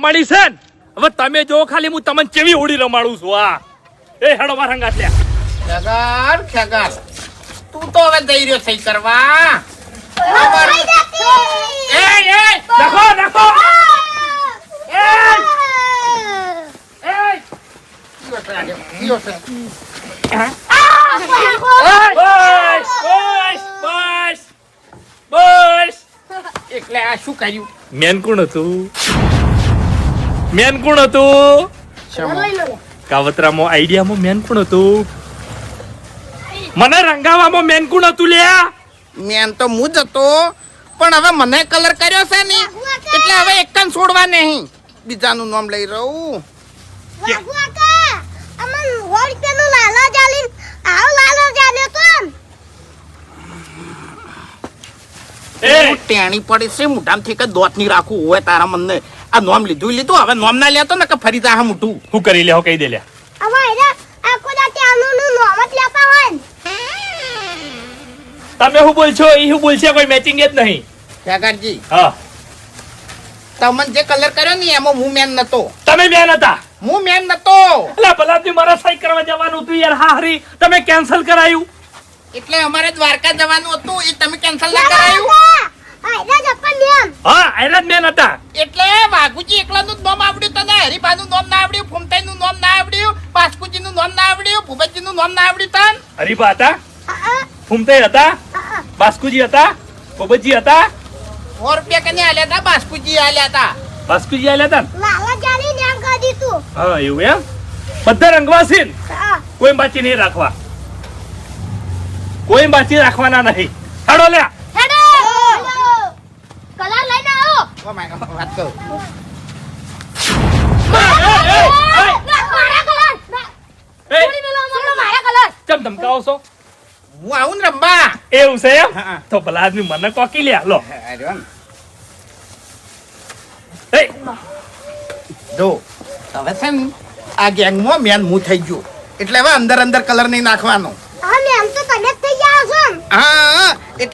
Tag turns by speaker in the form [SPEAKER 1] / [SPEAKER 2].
[SPEAKER 1] રમાડી છે ને હવે તમે જો ખાલી હું તમને કેવી હોડી રમાડું છું આ એ હેડો મારા હંગાત લ્યા
[SPEAKER 2] ખેગર તું તો હવે જઈ રહ્યો સહી કરવા
[SPEAKER 1] નાખો નાખો બસ
[SPEAKER 2] એટલે આ શું કર્યું
[SPEAKER 1] મેન કોણ હતું કાવતરામાં આઈડિયામાં મેન કોણ હતું મને રંગાવામાં મેન કોણ હતું લ્યા
[SPEAKER 2] મેન તો હું જ હતો પણ હવે મને કલર કર્યો છે ને એટલે હવે એકન છોડવા નહીં બીજાનું નામ લઈ રહું ટેણી પડી છે મોઢામાંથી કે દોત ની રાખવું હોય તારા મને આ નોમ લીધું હવે નોમ ના લેતો ને કે ફરી જા મોટું
[SPEAKER 1] હું કરી લે કહી દે લ્યા તમે શું બોલશો એ શું બોલશે કોઈ મેચિંગ જ નહીં
[SPEAKER 2] ખેગરજી
[SPEAKER 1] હા
[SPEAKER 2] તમને જે કલર કર્યો ને એમાં હું મેન નતો
[SPEAKER 1] તમે બેન હતા
[SPEAKER 2] હું મેન નતો
[SPEAKER 1] એટલે ભલાથી મારા સહી કરવા જવાનું હતું યાર હા હરી તમે કેન્સલ કરાયું
[SPEAKER 2] એટલે અમારે દ્વારકા જવાનું હતું એ તમે કેન્સલ ના કરાયું
[SPEAKER 1] હા એના જ બેન હતા
[SPEAKER 2] એટલે વાઘુજી એકલાનું જ નામ આવડ્યું તને હરીભાનું નામ ના આવડ્યું ફૂમતાઈનું નામ ના આવડ્યું બાસ્કુજીનું નામ ના આવડ્યું ભૂપતજીનું નામ ના આવડ્યું તન
[SPEAKER 1] હરીબા હતા ફૂમતાઈ હતા બાસ્કુજી હતા બોબતજી હતા
[SPEAKER 2] 100 રૂપિયા કને આલ્યા હતા બાસ્કુજી આલ્યા હતા
[SPEAKER 1] બાસ્કુજી આલ્યા હતા હા એવું એમ બધા રંગવાસી કોઈ બાકી નહીં રાખવા કોઈ બાકી રાખવાના નહીં હેડો લ્યા
[SPEAKER 2] વાત કહું
[SPEAKER 1] ચમ ધમકાવો છો
[SPEAKER 2] હું આવું ને રંબા
[SPEAKER 1] એવું છે એમ તો ભલા આદમી મને કોકી લ્યા લો
[SPEAKER 2] જો હવે છે ને આ ગેંગમાં મેન હું થઈ ગયો એટલે હવે અંદર કલર નહીં નાખવાનો હા